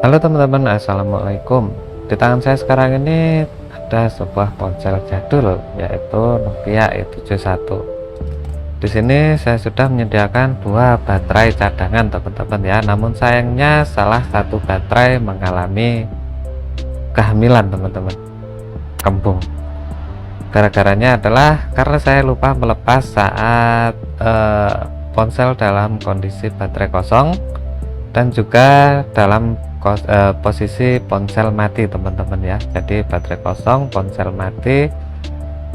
Halo teman-teman, assalamualaikum. Di tangan saya sekarang ini ada sebuah ponsel jadul, yaitu Nokia E71. Di sini saya sudah menyediakan dua baterai cadangan teman-teman ya. Namun sayangnya salah satu baterai mengalami kehamilan teman-teman, kembung. Gara-garanya adalah karena saya lupa melepas saat ponsel dalam kondisi baterai kosong dan juga dalam posisi ponsel mati teman-teman ya. Jadi baterai kosong, ponsel mati,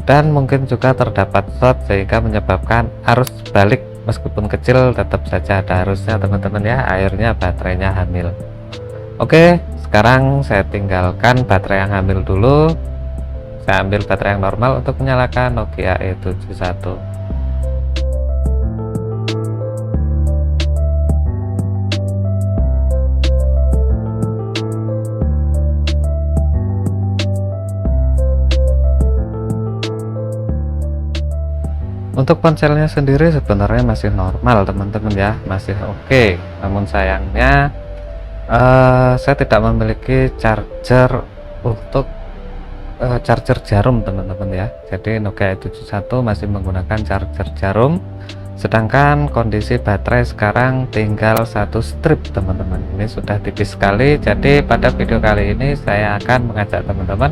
dan mungkin juga terdapat short sehingga menyebabkan arus balik meskipun kecil tetap saja ada arusnya teman-teman ya, akhirnya baterainya hamil. Oke, sekarang saya tinggalkan baterai yang hamil dulu. Saya ambil baterai yang normal untuk menyalakan Nokia E71. Untuk ponselnya sendiri sebenarnya masih normal teman-teman ya, masih oke. Namun sayangnya saya tidak memiliki charger untuk charger jarum teman-teman ya. Jadi Nokia E71 masih menggunakan charger jarum, sedangkan kondisi baterai sekarang tinggal satu strip teman-teman. Ini sudah tipis sekali. Jadi pada video kali ini saya akan mengajak teman-teman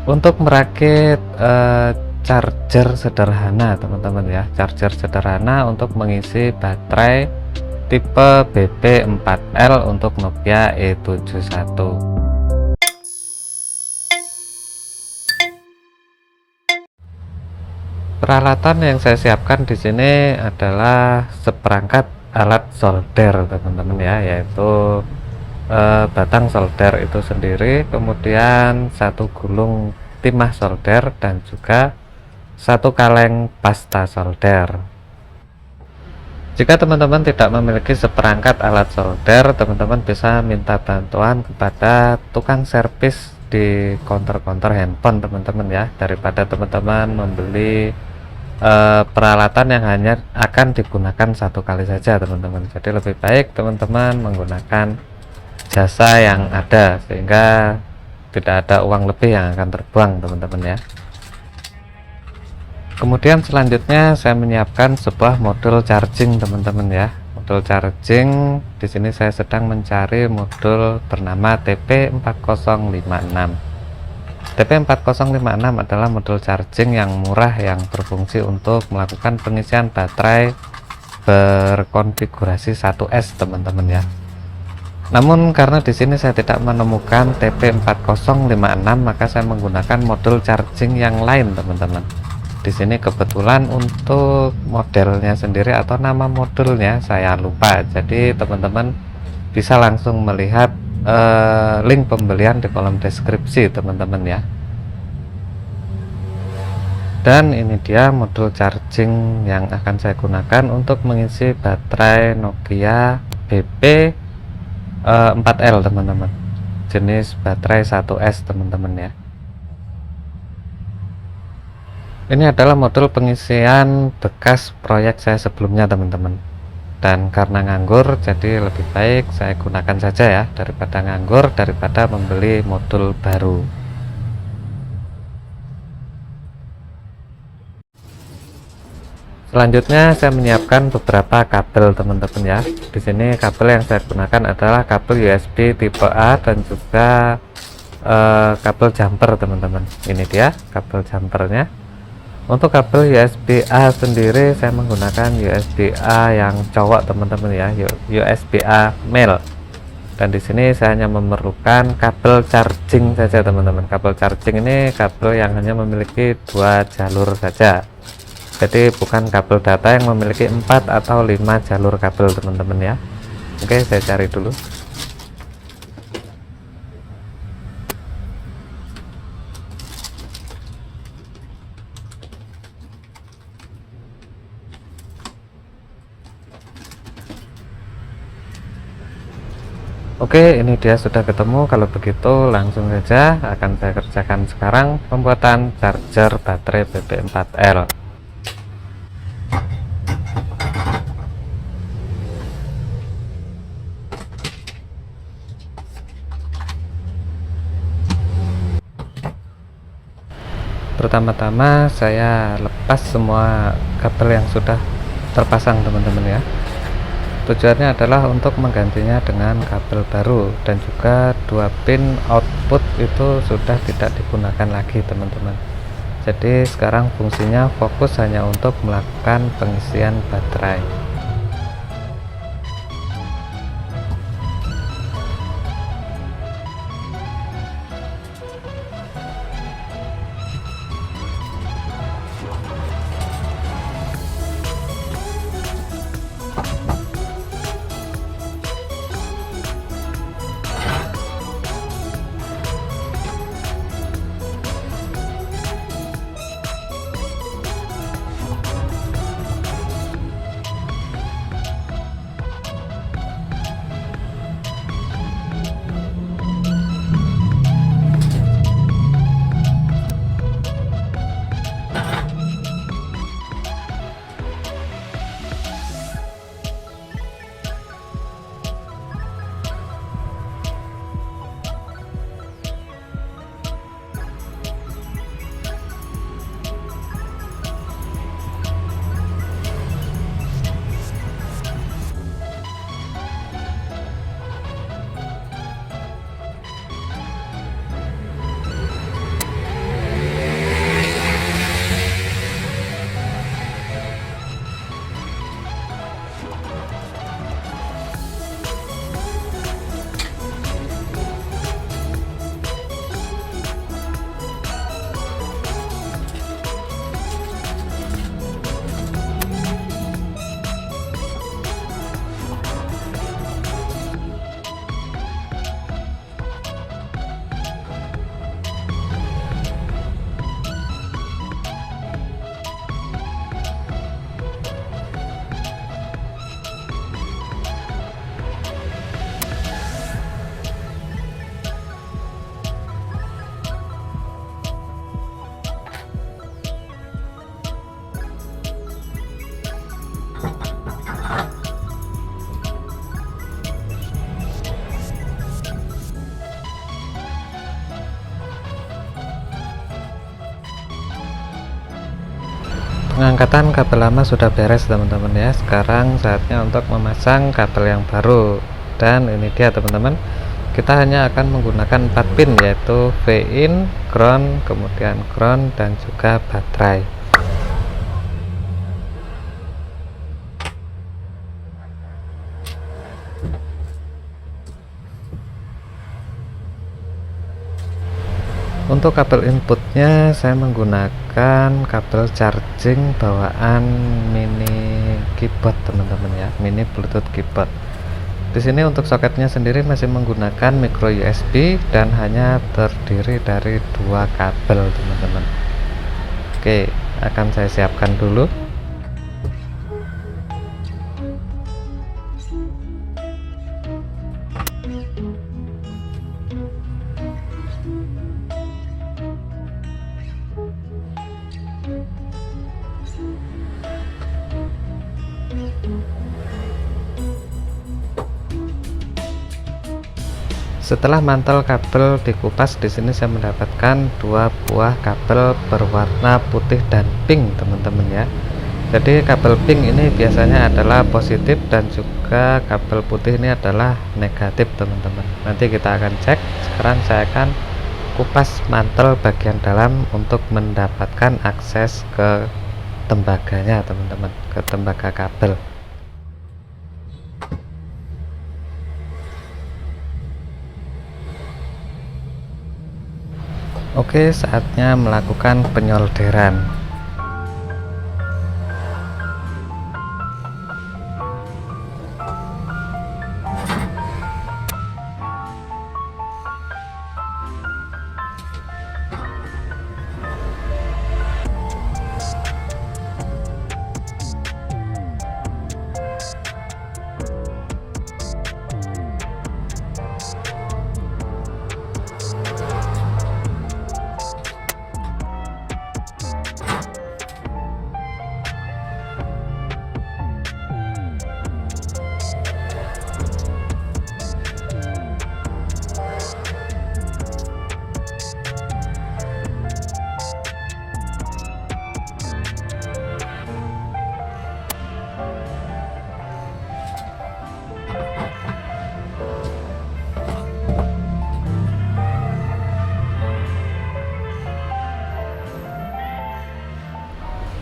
untuk merakit charger sederhana teman-teman ya, charger sederhana untuk mengisi baterai tipe BB4L untuk Nokia E71. Peralatan yang saya siapkan di sini adalah seperangkat alat solder teman-teman ya, yaitu batang solder itu sendiri, kemudian satu gulung timah solder, dan juga satu kaleng pasta solder. Jika teman-teman tidak memiliki seperangkat alat solder, teman-teman bisa minta bantuan kepada tukang servis di counter-counter handphone teman-teman ya, daripada teman-teman membeli peralatan yang hanya akan digunakan satu kali saja teman-teman. Jadi lebih baik teman-teman menggunakan jasa yang ada, sehingga tidak ada uang lebih yang akan terbuang teman-teman ya. Kemudian selanjutnya saya menyiapkan sebuah modul charging teman-teman ya. Modul charging di sini saya sedang mencari modul bernama TP4056. TP4056 adalah modul charging yang murah yang berfungsi untuk melakukan pengisian baterai berkonfigurasi 1S teman-teman ya. Namun karena di sini saya tidak menemukan TP4056, maka saya menggunakan modul charging yang lain teman-teman. Di sini kebetulan untuk modelnya sendiri atau nama modulnya saya lupa, jadi teman-teman bisa langsung melihat link pembelian di kolom deskripsi teman-teman ya. Dan ini dia modul charging yang akan saya gunakan untuk mengisi baterai Nokia BB4L teman-teman, jenis baterai 1S teman-teman ya. Ini adalah modul pengisian bekas proyek saya sebelumnya teman-teman, dan karena nganggur jadi lebih baik saya gunakan saja ya, daripada nganggur, daripada membeli modul baru. Selanjutnya saya menyiapkan beberapa kabel teman-teman ya. Di sini kabel yang saya gunakan adalah kabel USB tipe A dan juga kabel jumper teman-teman. Ini dia kabel jumpernya. Untuk kabel USB A sendiri saya menggunakan USB A yang cowok teman-teman ya, USB A male. Dan di sini saya hanya memerlukan kabel charging saja teman-teman. Kabel charging ini kabel yang hanya memiliki 2 jalur saja. Jadi bukan kabel data yang memiliki 4 atau 5 jalur kabel teman-teman ya. Oke, saya cari dulu. Oke, ini dia sudah ketemu. Kalau begitu langsung saja akan saya kerjakan sekarang pembuatan charger baterai BB4L. pertama-tama saya lepas semua kabel yang sudah terpasang teman-teman ya. Tujuannya adalah untuk menggantinya dengan kabel baru, dan juga dua pin output itu sudah tidak digunakan lagi teman-teman. Jadi sekarang fungsinya fokus hanya untuk melakukan pengisian baterai. Pengangkatan kabel lama sudah beres teman-teman ya. Sekarang saatnya untuk memasang kabel yang baru, dan ini dia teman-teman, kita hanya akan menggunakan 4 pin, yaitu V-in, ground, kemudian ground, dan juga baterai. Untuk kabel inputnya saya menggunakan kabel charging bawaan mini keyboard teman-teman ya, mini Bluetooth keyboard. Di sini untuk soketnya sendiri masih menggunakan micro USB dan hanya terdiri dari 2 kabel teman-teman. Oke, akan saya siapkan dulu. Setelah mantel kabel dikupas, di sini saya mendapatkan 2 buah kabel berwarna putih dan pink teman-teman ya. Jadi kabel pink ini biasanya adalah positif, dan juga kabel putih ini adalah negatif teman-teman. Nanti kita akan cek. Sekarang saya akan kupas mantel bagian dalam untuk mendapatkan akses ke tembaganya teman-teman, ke tembaga kabel. Oke, saatnya melakukan penyolderan.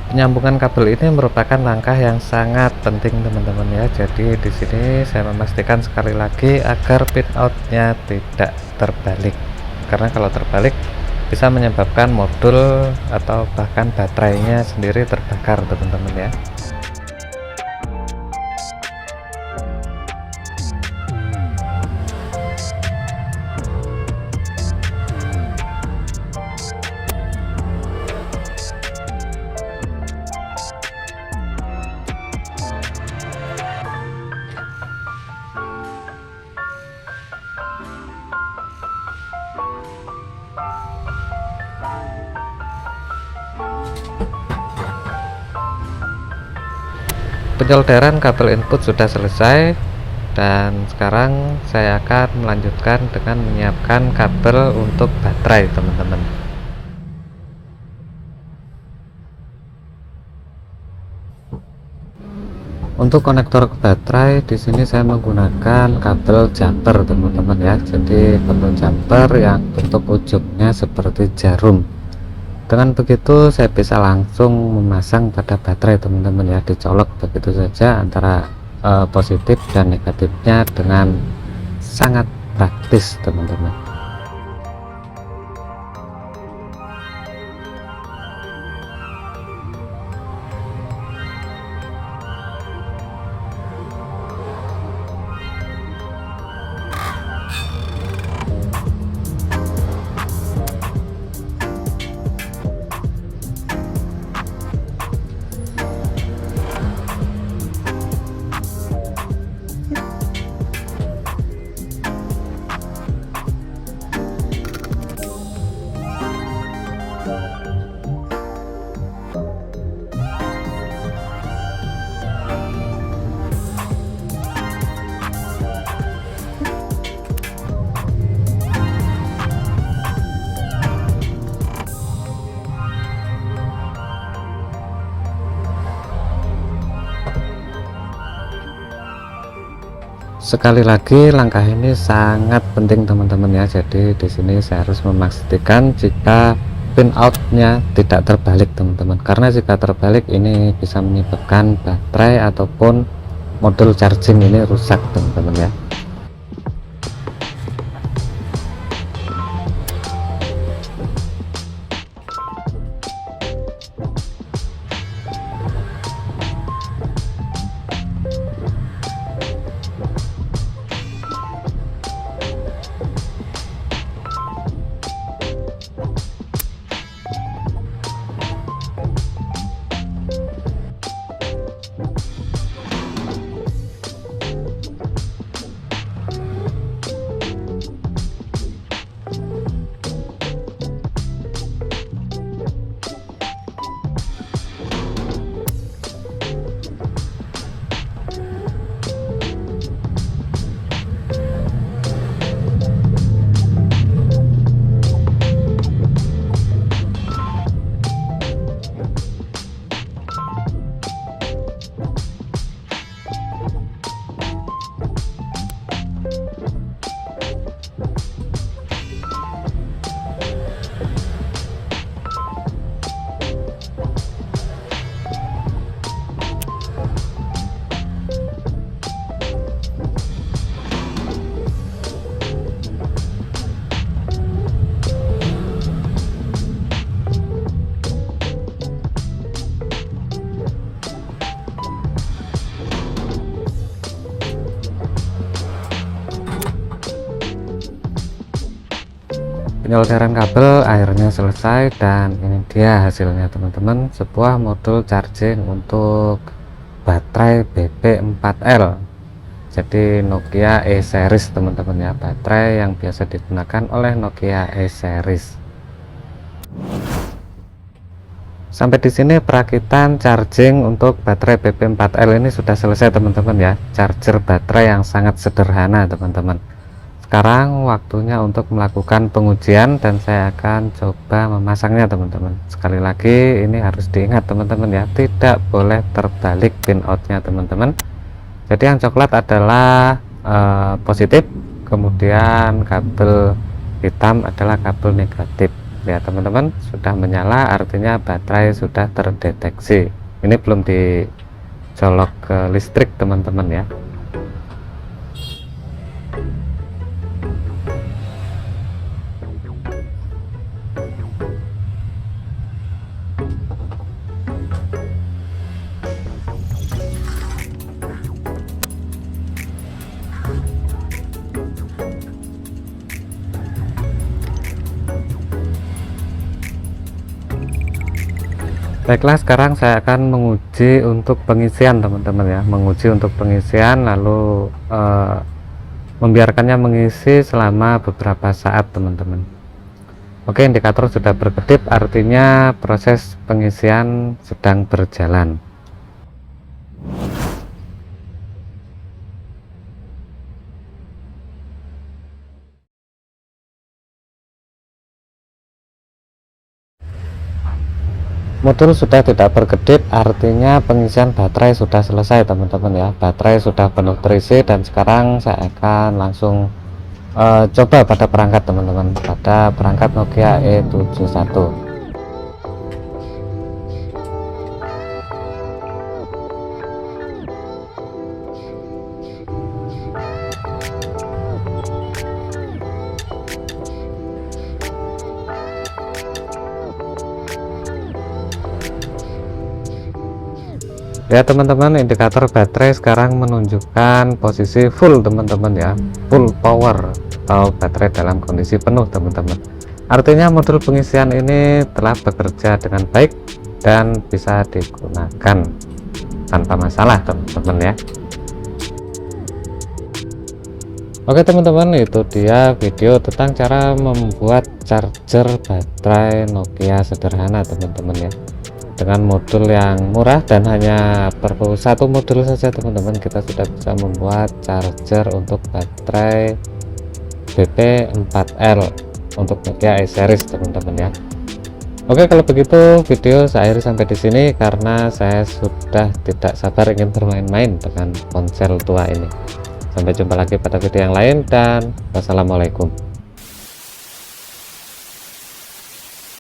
Penyambungan kabel ini merupakan langkah yang sangat penting teman-teman ya. Jadi di sini saya memastikan sekali lagi agar pin outnya tidak terbalik, karena kalau terbalik bisa menyebabkan modul atau bahkan baterainya sendiri terbakar teman-teman ya. Pensolderan kabel input sudah selesai, dan sekarang saya akan melanjutkan dengan menyiapkan kabel untuk baterai teman-teman. Untuk konektor baterai di sini saya menggunakan kabel jumper teman-teman ya. Jadi kabel jumper yang bentuk ujungnya seperti jarum. Dengan begitu saya bisa langsung memasang pada baterai teman-teman ya, dicolok begitu saja antara positif dan negatifnya dengan sangat praktis teman-teman. Sekali lagi langkah ini sangat penting teman-teman ya. Jadi di sini saya harus memastikan jika pin outnya tidak terbalik teman-teman, karena jika terbalik ini bisa menyebabkan baterai ataupun modul charging ini rusak teman-teman ya. Pensolderan kabel akhirnya selesai, dan ini dia hasilnya teman-teman, sebuah modul charging untuk baterai BP4L. Jadi Nokia E series teman-teman ya, baterai yang biasa digunakan oleh Nokia E series. Sampai di sini perakitan charging untuk baterai BP4L ini sudah selesai teman-teman ya. Charger baterai yang sangat sederhana teman-teman. Sekarang waktunya untuk melakukan pengujian, dan saya akan coba memasangnya teman-teman. Sekali lagi ini harus diingat teman-teman ya, tidak boleh terbalik pin outnya teman-teman. Jadi yang coklat adalah positif, kemudian kabel hitam adalah kabel negatif. ya teman-teman, sudah menyala artinya baterai sudah terdeteksi. Ini belum dicolok ke listrik teman-teman ya. Baiklah, sekarang saya akan menguji untuk pengisian teman-teman ya, menguji untuk pengisian, lalu membiarkannya mengisi selama beberapa saat teman-teman. Oke, indikator sudah berkedip, artinya proses pengisian sedang berjalan. Modul sudah tidak berkedip, artinya pengisian baterai sudah selesai teman-teman ya. Baterai sudah penuh terisi, dan sekarang saya akan langsung coba pada perangkat teman-teman, pada perangkat Nokia E71. Ya teman-teman, indikator baterai sekarang menunjukkan posisi full teman-teman ya, full power atau baterai dalam kondisi penuh teman-teman. Artinya modul pengisian ini telah bekerja dengan baik dan bisa digunakan tanpa masalah teman-teman ya. Oke teman-teman, itu dia video tentang cara membuat charger baterai Nokia sederhana teman-teman ya, dengan modul yang murah dan hanya perlu satu modul saja teman-teman, kita sudah bisa membuat charger untuk baterai BP4L untuk Nokia E-series teman-teman ya. Oke, kalau begitu video saya akhiri sampai di sini karena saya sudah tidak sabar ingin bermain-main dengan ponsel tua ini. Sampai jumpa lagi pada video yang lain, dan wassalamualaikum.